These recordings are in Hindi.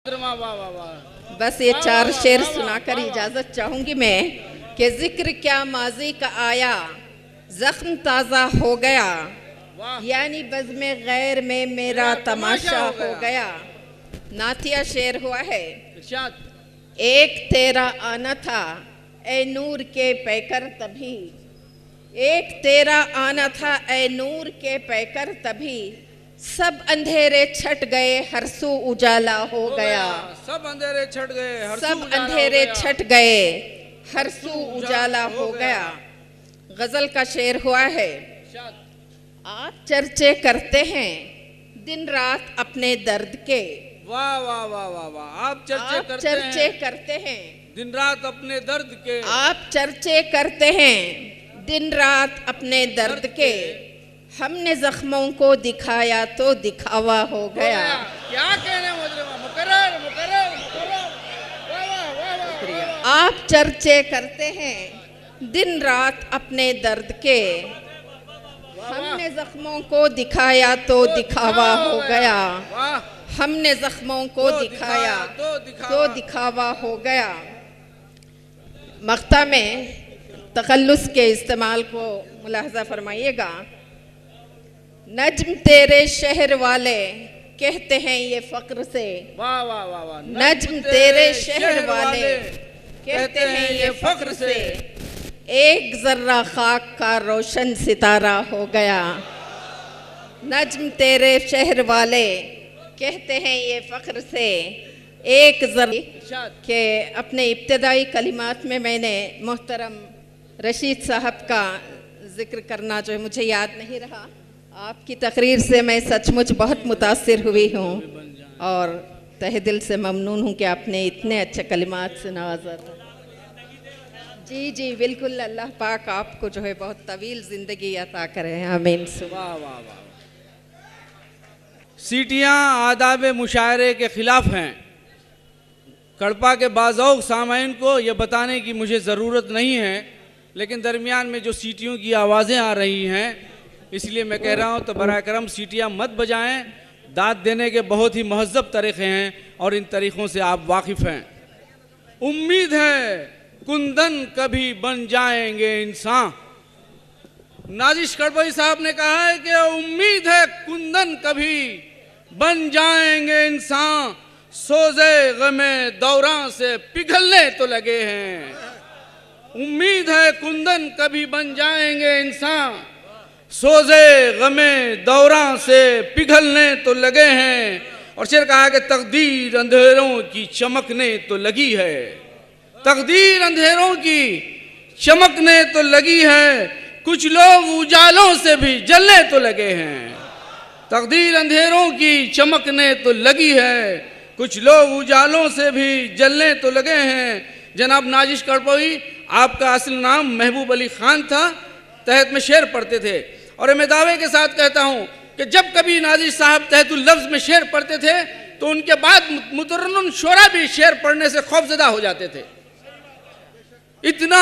वाह वाह वाह। बस ये चार शेर सुनाकर इजाजत चाहूंगी मैं कि जिक्र क्या माजी का आया, जख्म ताज़ा हो गया, यानी बज़्म गैर में मेरा तमाशा हो गया। नातिया शेर हुआ है। एक तेरा आना था ए नूर के पैकर तभी, एक तेरा आना था ए नूर के पैकर तभी, सब अंधेरे छट गए हर सू उजाला हो गया। सब अंधेरे छट गए, सब अंधेरे छट गए हर सू उजाला हो गया। गजल का शेर हुआ है। आप चर्चे करते हैं दिन रात अपने दर्द के। वाह वाह वाह वाह वाह। आप चर्चे करते हैं दिन रात अपने दर्द के। आप चर्चे करते हैं दिन रात अपने दर्द के। हमने जख्मों को दिखाया तो दिखावा हो गया। क्या कहने मुकर्रर मुकर्रर मुकर्रर। वाह वाह वाह। आप चर्चे करते हैं दिन रात अपने दर्द के। हमने जख्मों को दिखाया तो दिखावा हो गया। हमने जख्मों को दिखाया तो दिखावा हो गया। मक्ता में तखल्लुस के इस्तेमाल को मुलाहजा फरमाइएगा। नज्म तेरे शहर वाले कहते हैं ये फक्र से। वाह वाह वाह वाह। नज्म तेरे शहर वाले कहते हैं ये फक्र से, एक जर्रा खाक का रोशन सितारा हो गया। नज्म तेरे शहर वाले कहते हैं ये फक्र से, एक जर्रा के अपने इब्तदाई कलिमात में मैंने मोहतरम रशीद साहब का जिक्र करना जो है मुझे याद नहीं रहा। आपकी तकरीर से मैं सचमुच बहुत मुतासिर हुई हूँ और तहे दिल से ममनून हूँ कि आपने इतने अच्छे कलिमात से नवाजा। जी जी बिल्कुल, अल्लाह पाक आपको जो है बहुत तवील ज़िंदगी अता करे। आमीन। वाह वाह वाह। सीटियाँ आदाब मुशायरे के ख़िलाफ़ हैं। कड़पा के बाज़ौक़ सामाइन को ये बताने की मुझे ज़रूरत नहीं है, लेकिन दरमियान में जो सीटियों की आवाज़ें आ रही हैं इसलिए मैं कह रहा हूँ तो बराए करम सीटियाँ मत बजाएं। दाद देने के बहुत ही महज़्ज़ब तरीक़े हैं और इन तरीक़ों से आप वाकिफ़ हैं। उम्मीद है कुंदन कभी बन जाएंगे इंसान। नाजिश कड़पई साहब ने कहा है कि उम्मीद है कुंदन कभी बन जाएंगे इंसान, सोज़े गमे दौरां से पिघलने तो लगे हैं। उम्मीद है कुंदन कभी बन जाएंगे इंसान, सोज़े गमे दौरां से पिघलने तो लगे हैं। और शेर कहा कि तकदीर अंधेरों की चमकने तो लगी है। तकदीर अंधेरों की चमकने तो लगी है, कुछ लोग उजालों से भी जलने तो लगे हैं। तकदीर अंधेरों की चमकने तो लगी है, कुछ लोग उजालों से भी जलने तो लगे हैं। जनाब नाजिश कड़पई, आपका असल नाम महबूब अली खान था, तहत में शेर पढ़ते थे। और मैं दावे के साथ कहता हूँ कि जब कभी नाजिश साहब तहतुल लफ्ज़ में शेर पढ़ते थे तो उनके बाद मुतरन्नुन शोरा भी शेर पढ़ने से खौफज़दा हो जाते थे। इतना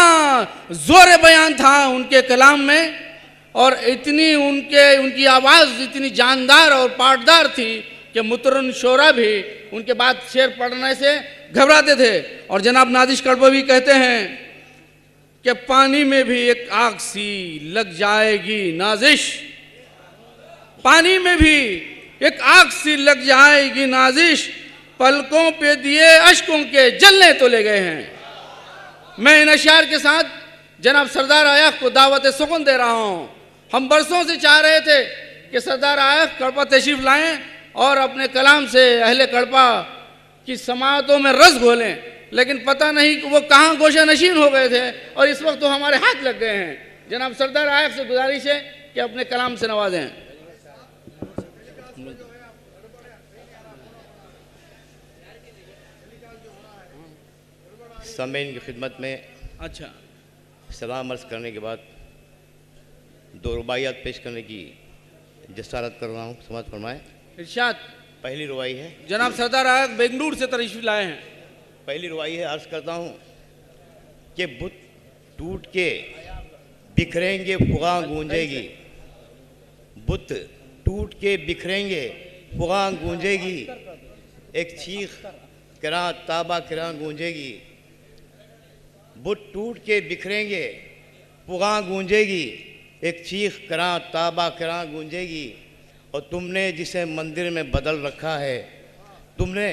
ज़ोर बयान था उनके कलाम में और इतनी उनकी आवाज़ इतनी जानदार और पाटदार थी कि मुतरन्नुन शोरा भी उनके बाद शेर पढ़ने से घबराते थे। और जनाब नाजिश कड़पवी कहते हैं कि पानी में भी एक आग सी लग जाएगी नाजिश, पानी में भी एक आग सी लग जाएगी नाजिश, पलकों पे दिए अश्कों के जलने तो ले गए हैं। मैं इन अशार के साथ जनाब सरदार आयख को दावत सुकून दे रहा हूँ। हम बरसों से चाह रहे थे कि सरदार आयख कड़पा तशरीफ़ लाएं और अपने कलाम से अहले कड़पा की समातों में रस घोलें, लेकिन पता नहीं कि वो कहाँ गोशा नशीन हो गए थे और इस वक्त तो हमारे हाथ लग गए हैं। जनाब सरदार आयख से गुजारिश है कि अपने कलाम से नवाजें। सामीन की खिदमत में अच्छा सलाम अर्ज़ करने के बाद दो रुबाइयात पेश करने की जसारत कर रहा हूँ, समाअत फरमाएं। इरशाद। पहली रुबाई है। जनाब सरदार आयख बेंगलुरु से तशरीफ़ लाए हैं। पहली रुबाई है, अर्ज़ करता हूँ कि बुत टूट के बिखरेंगे फुगां गूंजेगी, बुत टूट के बिखरेंगे फुगां गूंजेगी, एक चीख किरां ताबा किरां गूंजेगी, बुत टूट के बिखरेंगे पुगां गूंजेगी, एक चीख किरां ताबा किरां गूंजेगी। और तुमने जिसे मंदिर में बदल रखा है, तुमने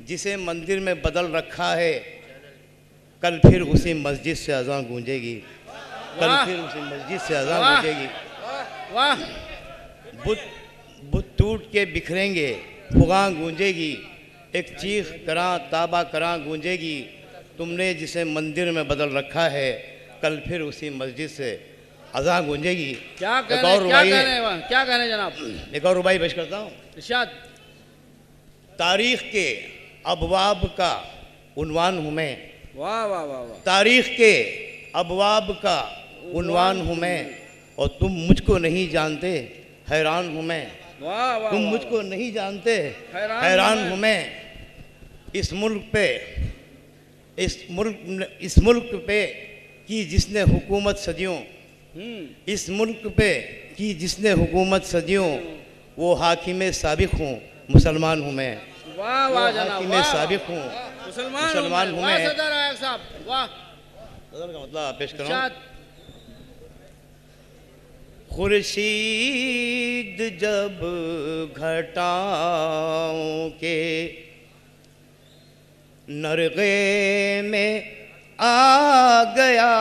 जिसे मंदिर में बदल रखा है, कल फिर उसी मस्जिद से अज़ान गूंजेगी, कल फिर उसी मस्जिद से अज़ान गूंजेगी। वाह, बुत टूट के बिखरेंगे पुगां गूंजेगी, एक चीख किरां ताबा किरां गूंजेगी। तुमने जिसे मंदिर में बदल रखा है, कल फिर उसी मस्जिद से अज़ान गूंजेगी। क्या कहने जनाब? एक और रुबाई पेश करता हूँ। इरशाद। तारीख के अबवाब का उन्वान हूँ मैं, वाह वाह वाह वाह। तारीख के अबवाब का उन्वान हूँ मैं, और तुम मुझको नहीं जानते हैरान हूँ मैं। वाह वाह। तुम मुझको नहीं जानते हैरान हूँ मैं। इस मुल्क पे की जिसने हुकूमत सदियों, इस मुल्क पे की जिसने हुकूमत सदियों, वो हाकिम साबिक हूँ मुसलमान हूँ मैं। वाह वाह जनाब, हाकिम साबिक हूँ मुसलमान हूँ मैं। वाह। का मतलब पेश करूँ। खुर्शीद जब घटाओं के नरगे में आ गया,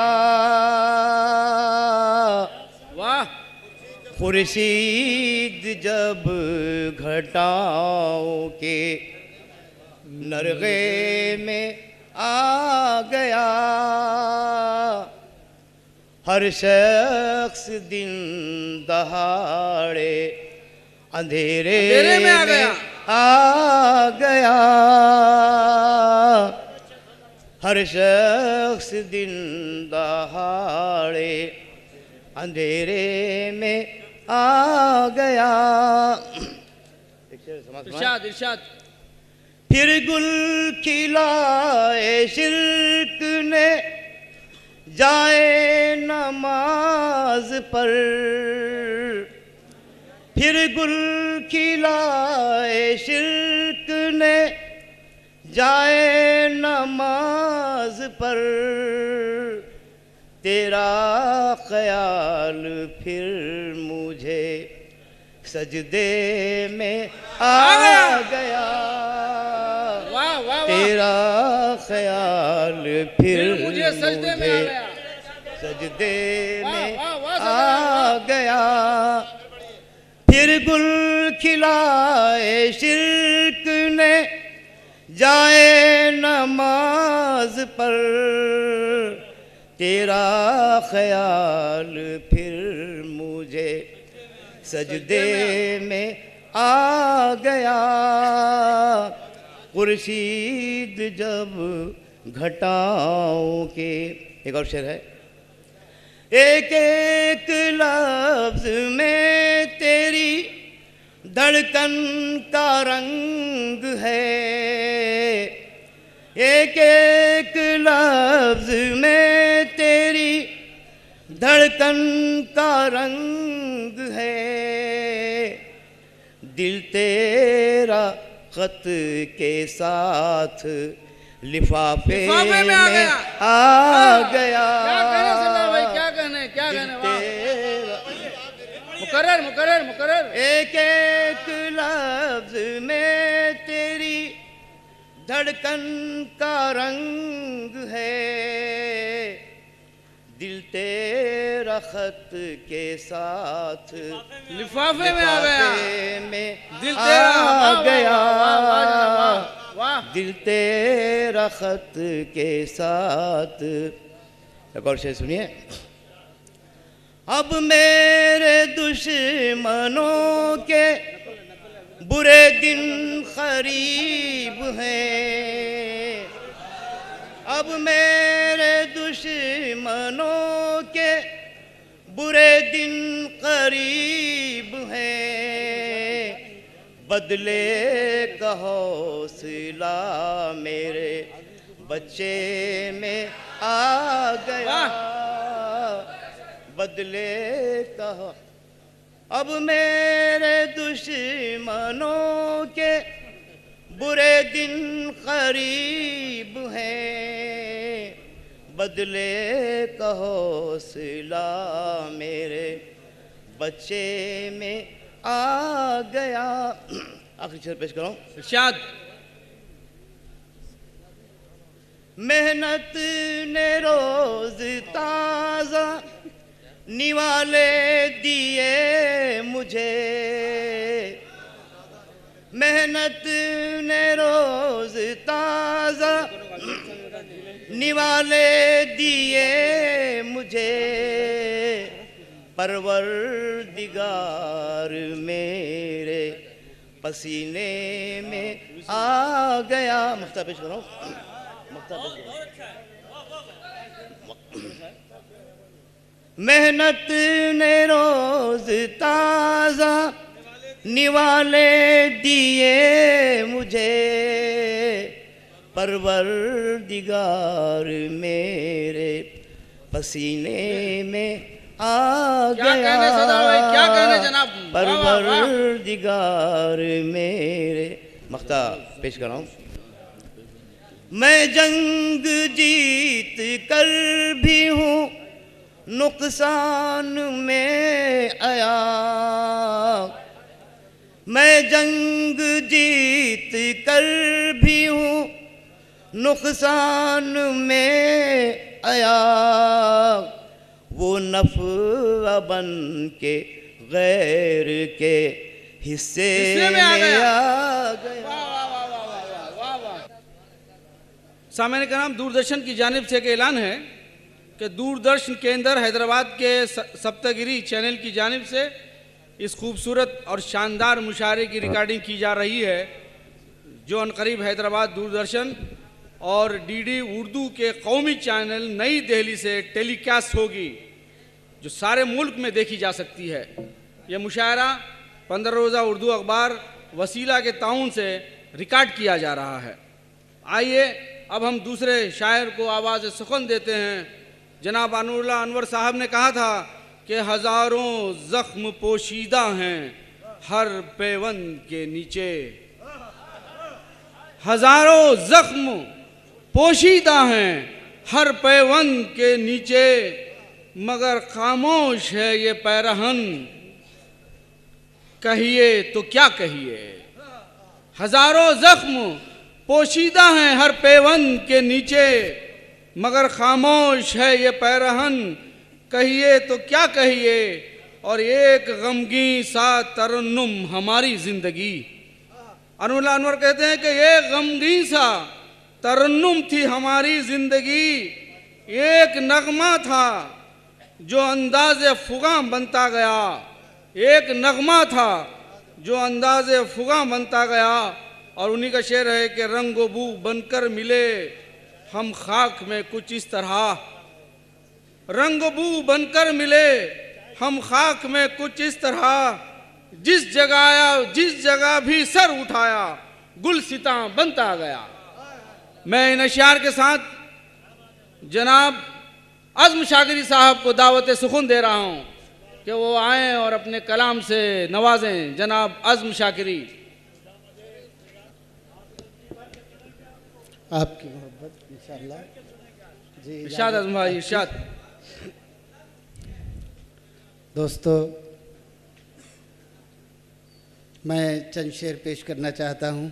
वाह। खुर्शीद जब घटाओं के नरगे में आ गया, हर शख्स दिन दहाड़े अंधेरे में आ गया, हर शख्स दिन दहाड़े अंधेरे में आ गया। इरशाद इरशाद। फिर गुल खिलाए शिर्क ने जाए नमाज पर, फिर गुल खिलाए शिर्क ने जाए नमाज पर, तेरा ख्याल फिर मुझे सजदे में आ गया। वाह वाह। तेरा ख्याल फिर मुझे सजदे में आ गया, सजदे में वाह, आ गया। फिर गुल खिलाए शिर्क ने जाए नमाज पर, तेरा ख्याल फिर मुझे सजदे में आ गया। खुर्शीद जब घटाओं के, एक और शेर है। एक एक लफ्ज में तेरी धड़कन का रंग है, एक एक लफ्ज में तेरी धड़कन का रंग है, दिल तेरा खत के साथ लिफाफे में आ गया। क्या कहने मुकर्रर। एक एक लफ्ज में तेरी धड़कन का रंग है, दिल तेरा खत के साथ लिफाफे में आ गया, दिल तेरा आ गया, दिल तेरा खत के साथ। एक और शेर सुनिए। अब मेरे दुश्मनों के बुरे दिन करीब हैं, अब मेरे दुश्मनों के बुरे दिन करीब हैं, बदले का हौसला मेरे बच्चे में आ गया, बदले का। अब मेरे दुश्मनों के बुरे दिन करीब हैं, बदले का हौसला मेरे बच्चे में आ गया। आखिरी शेर पेश करो। इरशाद। मेहनत ने रोज ताजा निवाले दिए मुझे, मेहनत ने रोज ताजा निवाले दिए मुझे, परवरदिगार मेरे पसीने में आ गया। मफ्ता पेश करो। मेहनत ने रोज ताजा निवाले दिए मुझे, परवरदिगार मेरे पसीने में आ क्या गया। कहने सरदार भाई, क्या कहने जनाब। परवरदिगार मेरे। मख्ता पेश कर रहा हूँ। मैं जंग जीत कर भी हूँ नुकसान में आया, मैं जंग जीत कर भी हूँ नुकसान में आया, वो नफ़ा बन के गैर के हिस्से में आ गया। सामने का नाम दूरदर्शन की जानिब से एक ऐलान है कि दूरदर्शन केंद्र हैदराबाद के सप्तगिरी चैनल की जानिब से इस खूबसूरत और शानदार मुशायरे की रिकॉर्डिंग की जा रही है, जो अनकरीब हैदराबाद दूरदर्शन और डीडी उर्दू के कौमी चैनल नई दिल्ली से टेलीकास्ट होगी, जो सारे मुल्क में देखी जा सकती है। यह मुशायरा 15 रोज़ा उर्दू अखबार वसीला के ताउन से रिकॉर्ड किया जा रहा है। आइए अब हम दूसरे शायर को आवाज़ सुखन देते हैं। जनाब अनुरुल्लाह अनवर साहब ने कहा था कि हज़ारों ज़ख्म पोशीदा हैं हर पैवंद के नीचे, हज़ारों ज़ख्म पोशीदा हैं हर पैवंद के नीचे, मगर खामोश है ये पैरहन, कहिए तो क्या कहिए। हज़ारों ज़ख्म पोशीदा हैं हर पैवंद के नीचे, मगर खामोश है ये पैरहन, कहिए तो क्या कहिए। और एक गमगीन सा तरन्नुम हमारी जिंदगी। अनुरुल्लाह अनवर कहते हैं कि एक गमगीन सा तरन्नुम थी हमारी जिंदगी, एक नगमा था जो अंदाज़े फुगा बनता गया, एक नगमा था जो अंदाज़े फुगा बनता गया। और उन्हीं का शेर है कि रंगो बू बनकर मिले हम खाक में कुछ इस तरह, रंगो बू बनकर मिले हम खाक में कुछ इस तरह, जिस जगह भी सर उठाया गुलसिता बनता गया। मैं इन अशियार के साथ जनाब अज़्म शाकिरी साहब को दावत सुखन दे रहा हूँ कि वो आएँ और अपने कलाम से नवाजें। जनाब अज़्म शाकिरी। आपकी मोहब्बत इंशाअल्लाह जी। इरशाद अज़्म भाई, इरशाद। दोस्तों, मैं चंद शेर पेश करना चाहता हूँ।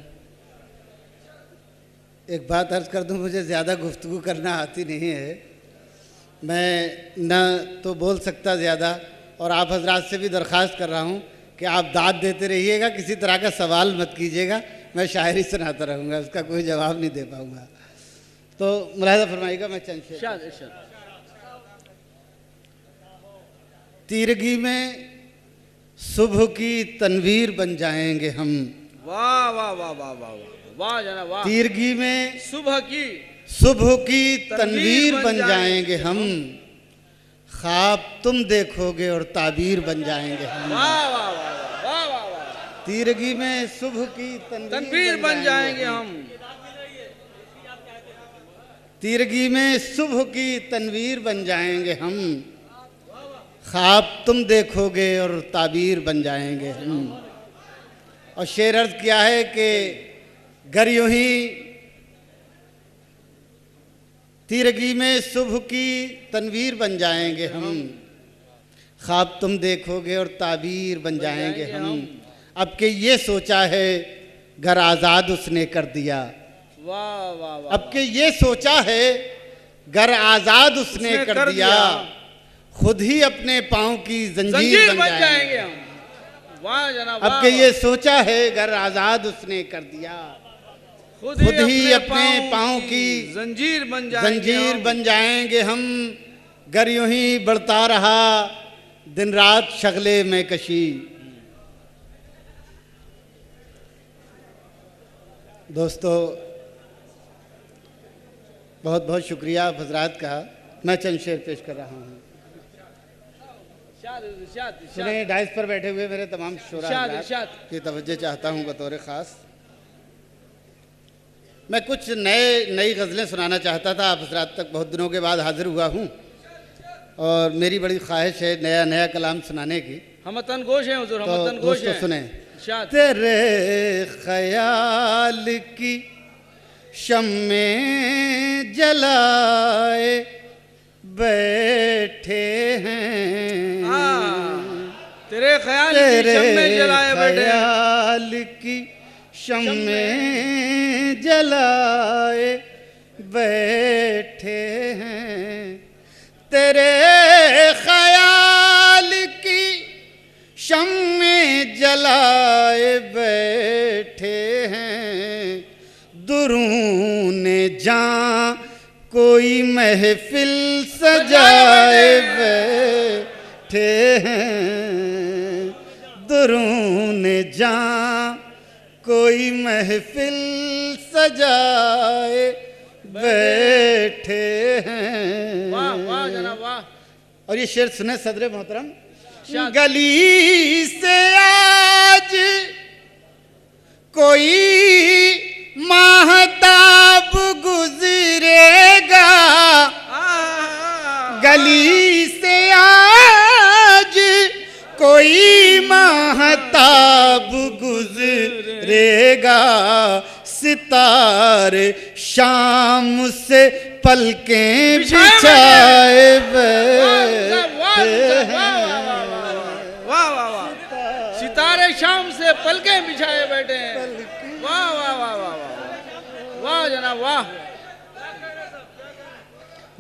एक बात अर्ज़ कर दूँ, मुझे ज़्यादा गुफ्तगू करना आती नहीं है, मैं न तो बोल सकता ज़्यादा, और आप हजरात से भी दरख्वास्त कर रहा हूँ कि आप दाद देते रहिएगा, किसी तरह का सवाल मत कीजिएगा, मैं शायरी सुनाता रहूँगा, उसका कोई जवाब नहीं दे पाऊँगा। तो मुलाहिज़ा फरमाइएगा, मैं चंद शेर। तीरगी में सुबह की तनवीर बन जाएंगे हम। वाह वाह वाह वाह वाह वाह जनाब वाह। तीरगी में सुबह की तनवीर बन जाएंगे हम, ख्वाब तुम देखोगे और ताबीर बन जाएंगे हम। वाह वाह वाह वाह वाह वाह। तीरगी में सुबह की तनवीर बन जाएंगे हम, तीरगी में सुबह की तनवीर बन जाएंगे हम, ख्वाब तुम देखोगे और ताबीर बन जाएंगे हम। और शेर अर्ज़ किया है कि गर यूं ही तीरगी में सुबह की तनवीर बन जाएंगे हम, ख्वाब तुम देखोगे और ताबीर बन जाएंगे हम। अब के ये सोचा है घर आज़ाद उसने कर दिया, वाह वाह वाह, अब के ये सोचा है घर आज़ाद उसने कर दिया, खुद ही अपने पाँव की जंजीर बन जाएंगे हम। वाह जनाब, अब के ये सोचा है घर आज़ाद उसने कर दिया, खुद ही अपने पाँव की जंजीर बन जाएंगे हम। गर यूं ही बढ़ता रहा दिन रात शगले में कशी। दोस्तों बहुत बहुत शुक्रिया आप हजरात का। मैं चंद शेर पेश कर रहा हूँ। सुने डाइस पर बैठे हुए मेरे तमाम शोरा हजरात की तवज्जो चाहता हूँ बतौर ख़ास। मैं कुछ नई गज़लें सुनाना चाहता था, आप हजरात तक बहुत दिनों के बाद हाजिर हुआ हूँ और मेरी बड़ी ख्वाहिश है नया कलाम सुनाने की। हम तनगोश हैं हुजूर, हम तनगोश हैं। सुने तेरे ख्याल की शम्में जलाए बैठे हैं, तेरे ख्याल की शम्में जलाए बैठे, ख्याल की शम्में जलाए बैठे हैं, तेरे ख्याल की शम्में जलाए बैठे हैं, दुरूने जां कोई महफिल सजाए बैठे हैं, दुरूने जां कोई महफिल सजाए बैठे हैं। वाह वाह जनाब वाह। और ये शेर सुने सदर मोहतरम। गली से आज कोई महताब गुजरेगा, गली से आज कोई महताब गुजरेगा, सितारे शाम से पलकें बिछाए बैठे हैं, वाह वाह वाह, सितारे शाम से पलकें बिछाए बैठे हैं। वाह वाह वाह वाह वाह वाह जनाब वाह।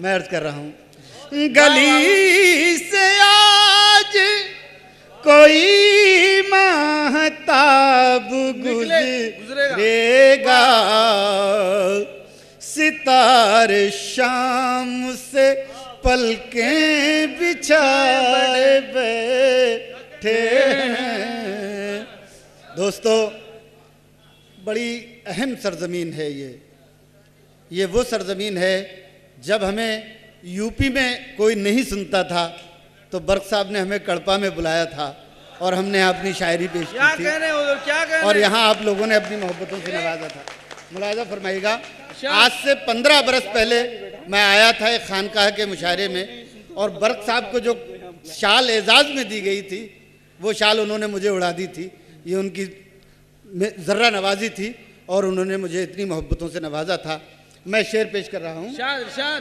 मैं अर्ज कर रहा हूँ गली से आज कोई महताब गुजरेगा, सितारे शाम से पलकें बिछाए बैठे हैं। दोस्तों बड़ी अहम सरजमीन है ये वो सरजमीन है जब हमें यूपी में कोई नहीं सुनता था तो बर्क साहब ने हमें कड़पा में बुलाया था और हमने अपनी शायरी पेश की थी, क्या और यहाँ आप लोगों ने अपनी मोहब्बतों से नवाजा था। मुलाजा फरमाइएगा, आज से 15 बरस पहले मैं आया था एक खानकाह के मुशायरे में और बर्क साहब को जो शाल एजाज़ में दी गई थी वो शाल उन्होंने मुझे उड़ा दी थी। ये उनकी ज़र्रा नवाजी थी और उन्होंने मुझे इतनी मोहब्बतों से नवाजा था। मैं शेर पेश कर रहा हूँ।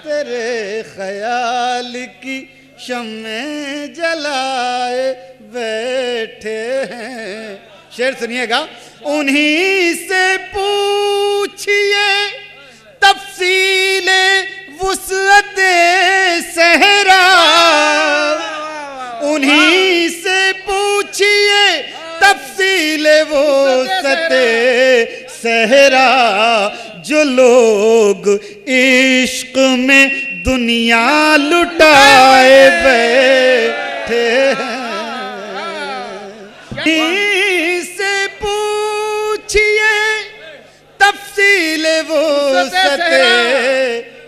तेरे ख्याल की शम्में जलाए बैठे हैं, शेर सुनिएगा। उन्हीं से पूछिए तफसीले वुसअते सहरा, उन्हीं से पूछिए तफसीले वुसअते सहरा, जो लोग इश्क में दुनिया लुटाए बैठे हैं, से पूछिए तफसील वो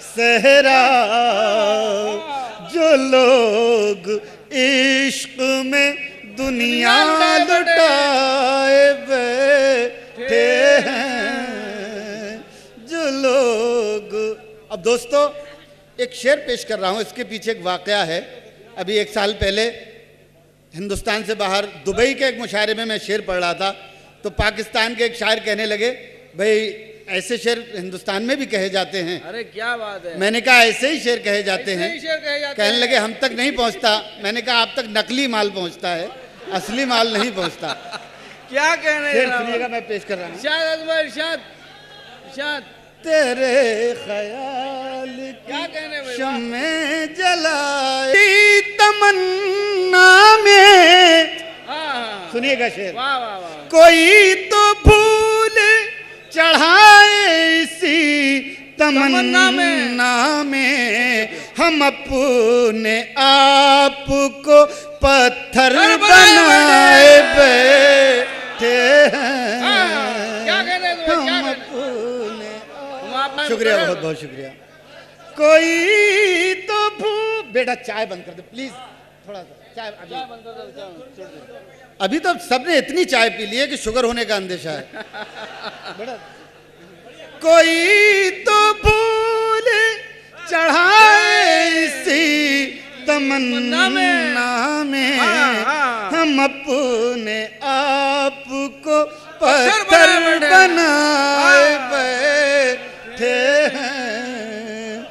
सहरा, जो लोग इश्क में दुनिया लुटाए बैठे हैं, जो लोग। अब दोस्तों एक शेर पेश कर रहा हूँ, इसके पीछे एक वाकया है। अभी 1 साल पहले हिंदुस्तान से बाहर दुबई के एक मुशायरे में मैं शेर पढ़ रहा था तो पाकिस्तान के एक शायर कहने लगे भाई ऐसे शेर हिंदुस्तान में भी कहे जाते हैं। अरे क्या बात है। मैंने कहा ऐसे ही शेर कहे जाते ऐसे हैं। ही शेर कहे जाते कहने हैं। लगे हम तक नहीं पहुंचता। मैंने कहा आप तक नकली माल पहुंचता है, असली माल नहीं पहुंचता। क्या कहने शेर सुनिएगा, मैं पेश कर रहा हूँ। इरशाद अकबर, इरशाद इरशाद। तेरे ख्याल क्या कहने भाई, शम्मे जलाई तमन्ना में। हाँ, सुनिएगा शेर। वाह वाह वाह। कोई तो भूल चढ़ाए इसी तमन्ना में, हम अपने आप को पत्थर बनाए बैठे हैं। क्या कहने हम अपने। शुक्रिया, बहुत बहुत शुक्रिया। कोई तो बेटा चाय बंद कर दे प्लीज, थोड़ा सा चाय। अभी तो सबने इतनी चाय पी ली है कि शुगर होने का अंदेशा है। बेटा कोई तो भूल चढ़ाए इसी तमन्ना में, हम अपने आप को पत्थर बनाए बैठे हैं।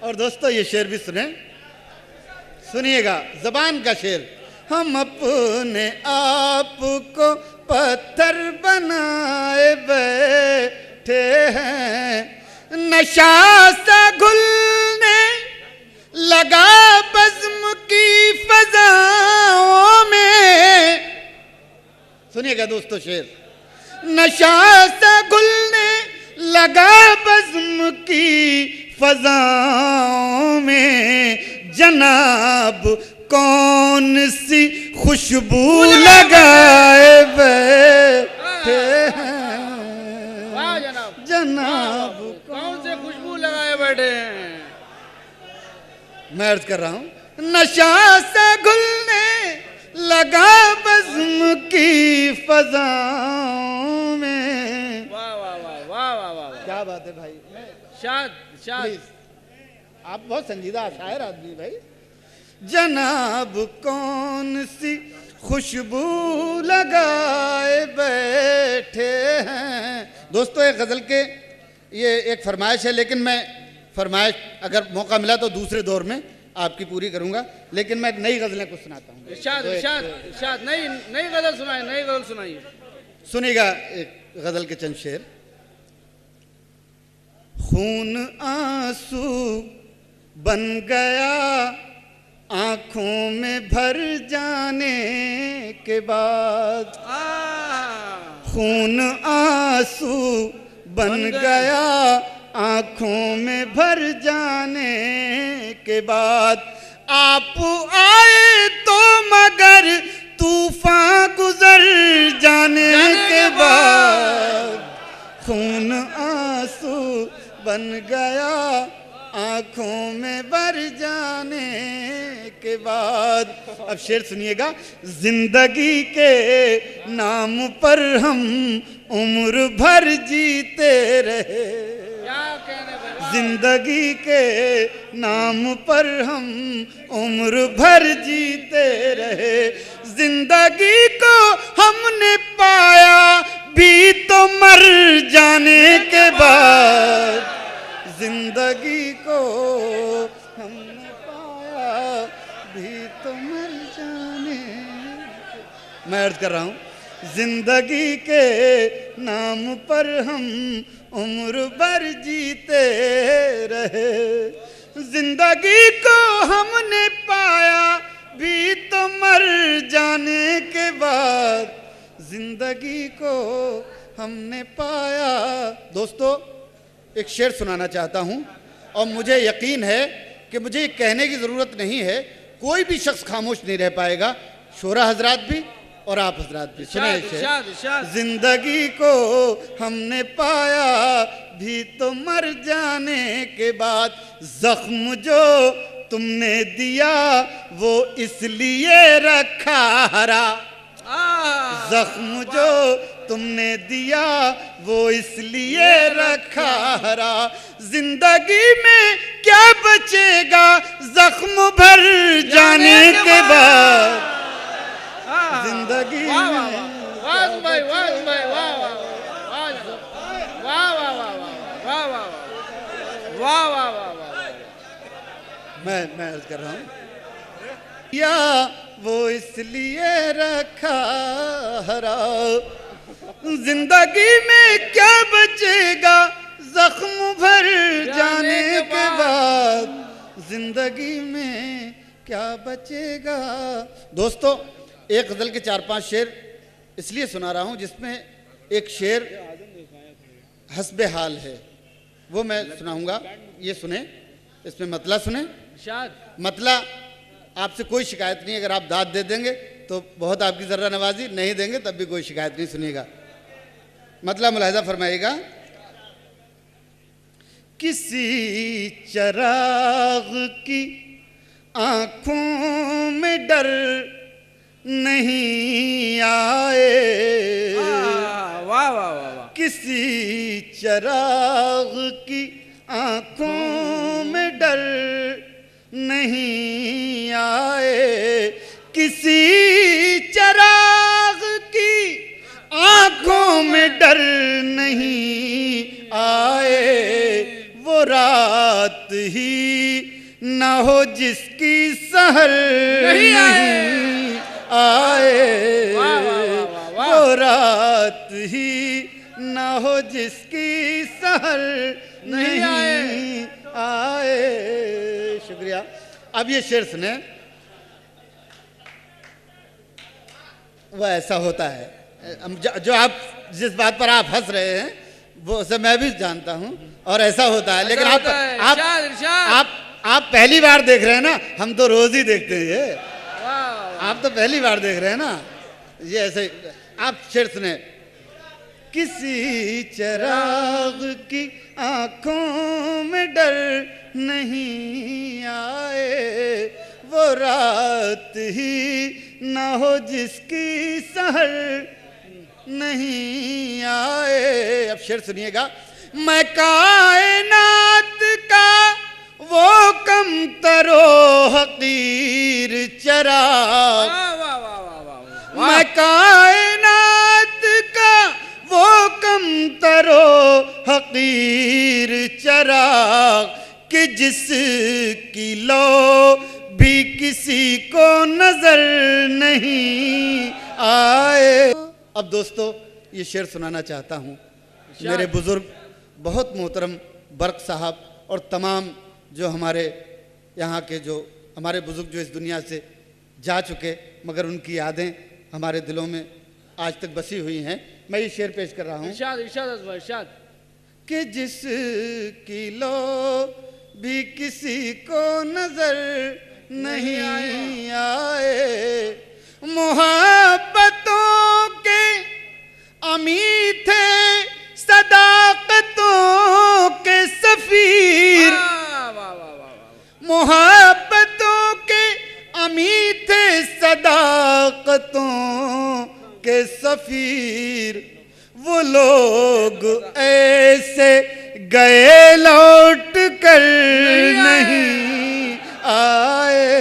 और दोस्तों ये शेर भी सुनिएगा, जबान का शेर। हम अपने आप को पत्थर बनाए बैठे हैं, नशा सा घुलने लगा बज़्म की फज़ाओं में। सुनिएगा दोस्तों शेर। नशा सा घुलने लगा बज़्म की फज़ाओं में, जनाब कौन सी खुशबू लगाए बैठे हैं। वाह जनाब, जनाब कौन से खुशबू लगाए बैठे हैं। मैं अर्ज कर रहा हूँ, नशा से घुलने लगा बज़्म की फज़ाओं में। वाह वाह वाह वाह वाह वाह। क्या बात है भाई। शाद शाद। प्लीज, आप बहुत संजीदा शायर आदमी भाई। जनाब कौन सी खुशबू लगाए बैठे हैं। दोस्तों एक गज़ल के ये एक फरमाइश है, लेकिन मैं फरमाइश अगर मौका मिला तो दूसरे दौर में आपकी पूरी करूंगा, लेकिन मैं नई गज़लें कुछ सुनाता हूँ। इरशाद इरशाद इरशाद। नई नई गज़ल सुनाइए, नई गज़ल सुनाइए। सुनिएगा एक गज़ल के चंद शेर। खून आंसू बन गया आंखों में भर जाने के बाद, खून आंसू बन गया आंखों में भर जाने के बाद, आप आए तो मगर तूफान गुजर जाने के बाद, खून आंसू बन गया आंखों में भर जाने के बाद। अब शेर सुनिएगा। जिंदगी के नाम पर हम उम्र भर जीते रहे, जिंदगी के नाम पर हम उम्र भर जीते रहे, जिंदगी को हमने पाया भी तो मर जाने के बाद, जिंदगी को हमने पाया भी तो मर जाने। मैं अर्ज कर रहा हूँ, जिंदगी के नाम पर हम उम्र भर जीते रहे, जिंदगी को हमने पाया भी तो मर जाने के बाद, जिंदगी को हमने पाया। दोस्तों एक शेर सुनाना चाहता हूं और मुझे यकीन है कि मुझे ये कहने की ज़रूरत नहीं है, कोई भी शख्स खामोश नहीं रह पाएगा, शोरा हजरात भी और आप हजरात भी। सुनिए शेर। जिंदगी को हमने पाया भी तो मर जाने के बाद, जख्म जो तुमने दिया वो इसलिए रखा हरा, जख्म जो तुमने दिया वो इसलिए रखा हरा, जिंदगी में क्या बचेगा जख्म भर जाने के बाद, जिंदगी में। वाह वाह वाह वाह वाह। मैं अर्ज कर रहा हूँ, या वो इसलिए रखा हरा, जिंदगी में क्या बचेगा जख्म भर जाने के बाद, जिंदगी में क्या बचेगा। दोस्तों, एक गज़ल के 4-5 शेर इसलिए सुना रहा हूँ जिसमें एक शेर हस्बे हाल है, वो मैं सुनाऊंगा। ये सुने, इसमें मतला सुने। मतला आपसे कोई शिकायत नहीं, अगर आप दाद दे देंगे तो बहुत आपकी ज़र्रा नवाजी, नहीं देंगे तब भी कोई शिकायत नहीं। सुनिएगा मतला, मुलाहिज़ा फरमाइएगा। किसी चराग की आँखों में डर नहीं आए, वाह वाह वाह वाह। किसी चराग की आँखों में डर नहीं आए, किसी चराग की आँखों में डर नहीं आए, वो रात ही ना हो जिसकी सहर नहीं आए, वो रात ही ना हो जिसकी सहर नहीं आए। शुक्रिया। अब ये शेर सुने। वह ऐसा होता है, जो आप जिस बात पर आप हंस रहे हैं वो उसे मैं भी जानता हूँ, और ऐसा होता है, लेकिन आप पहली बार देख रहे हैं ना, हम तो रोज ही देखते हैं ये, आप तो पहली बार देख रहे हैं ना। ये ऐसे आप शेर सुने। किसी चिराग की आंखों में डर नहीं आए, वो रात ही ना हो जिसकी सहर नहीं आए। अब शेर सुनिएगा। मैं कायनात का वो कम तरो हकीर चिराग, मैं कायनात का वो कम तरो हकीर चिराग, कि जिसकी लो भी किसी को नजर नहीं आए। अब दोस्तों ये शेर सुनाना चाहता हूँ। मेरे बुजुर्ग बहुत मोहतरम बर्क साहब और तमाम जो हमारे यहाँ के जो हमारे बुजुर्ग जो इस दुनिया से जा चुके, मगर उनकी यादें हमारे दिलों में आज तक बसी हुई हैं। मैं ये शेर पेश कर रहा हूँ। इरशाद कि जिसकी लो भी किसी को नजर नहीं आए, मोहब्बतों के अमी थे सदाकतों के सफीर, मोहब्बतों के अमी थे सदाकतों के सफीर, वो लोग ऐसे गए लौट कर नहीं आए,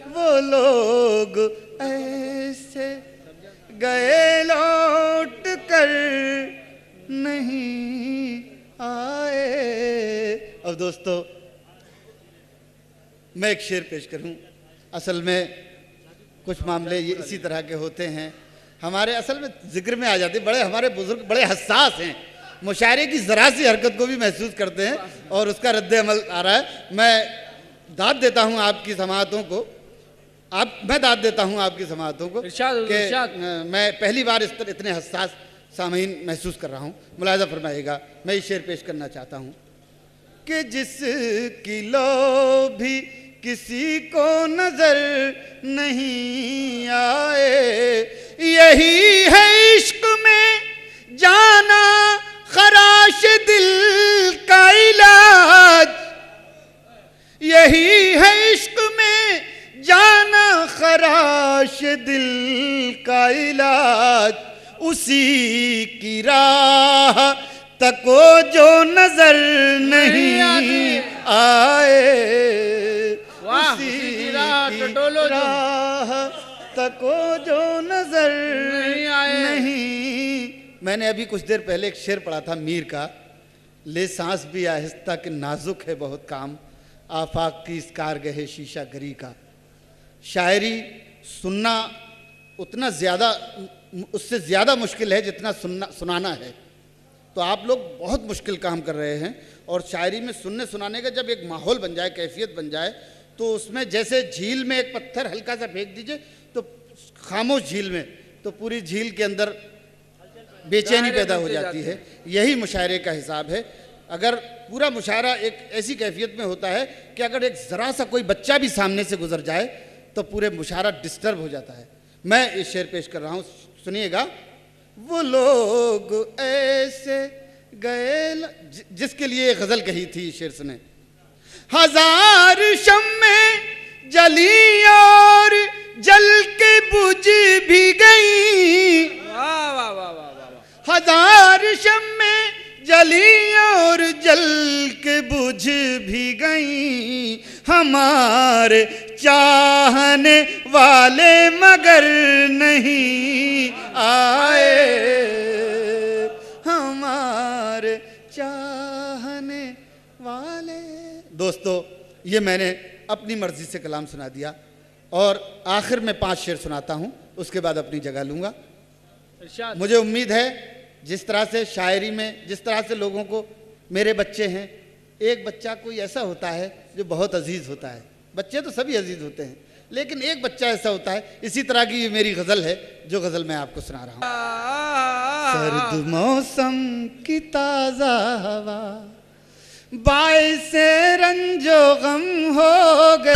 वो लोग ऐसे गए लौट कर नहीं आए। अब दोस्तों मैं एक शेर पेश करूं। असल में कुछ मामले ये इसी तरह के होते हैं, हमारे असल में जिक्र में आ जाते। बड़े हमारे बुजुर्ग बड़े हसास हैं, मुशायरे की ज़रा सी हरकत को भी महसूस करते हैं और उसका रद्द अमल आ रहा है। मैं दाद देता हूं आपकी समाअतों को, मैं दाद देता हूं आपकी समाअतों को कि मैं पहली बार इस तरह इतने हसास सामीन महसूस कर रहा हूं। मुलाहिज़ा फरमाइएगा। मैं ये शेर पेश करना चाहता हूं कि जिसकी लो भी किसी को नजर नहीं आए, यही है इश्क में जाना खराश दिल का इलाज, यही है इश्क में जाना खराश दिल का इलाज, उसी की राह तको जो नजर नहीं आए, उसी की राह तको जो नजर नहीं। मैंने अभी कुछ देर पहले एक शेर पढ़ा था मीर का, ले सांस भी आहिस्ता कि नाजुक है बहुत काम, आफाक की इस कारगह शीशा गरी का। शायरी सुनना उतना ज़्यादा, उससे ज़्यादा मुश्किल है जितना सुनाना है। तो आप लोग बहुत मुश्किल काम कर रहे हैं। और शायरी में सुनने सुनाने का जब एक माहौल बन जाए, कैफियत बन जाए, तो उसमें जैसे झील में एक पत्थर हल्का सा फेंक दीजिए तो खामोश झील में, तो पूरी झील के अंदर बेचैनी पैदा हो जाती है। यही मुशायरे का हिसाब है। अगर पूरा मुशायरा एक ऐसी कैफियत में होता है कि अगर एक ज़रा सा कोई बच्चा भी सामने से गुजर जाए तो पूरे मुशायरा डिस्टर्ब हो जाता है। मैं ये शेर पेश कर रहा हूँ, सुनिएगा। वो लोग ऐसे गए, जिसके लिए ये गज़ल कही थी शेर ने। हजार शम्में जली और जल के बुझ भी गई, वाह वाह वाह वाह वाह। हजार शम्में जली और जल के बुझ भी गई, हमारे चाहने वाले मगर नहीं आए, हमारे चाहने वाले। दोस्तों, ये मैंने अपनी मर्जी से कलाम सुना दिया और आखिर में 5 शेर सुनाता हूँ, उसके बाद अपनी जगह लूँगा। मुझे उम्मीद है जिस तरह से शायरी में, जिस तरह से लोगों को, मेरे बच्चे हैं, एक बच्चा कोई ऐसा होता है जो बहुत अजीज़ होता है। बच्चे तो सभी अजीज़ होते हैं, लेकिन एक बच्चा ऐसा होता है। इसी तरह की ये मेरी गज़ल है जो गज़ल मैं आपको सुना रहा हूँ। सर्द मौसम की ताज़ा हवा बाइसे रंजो गम हो गए,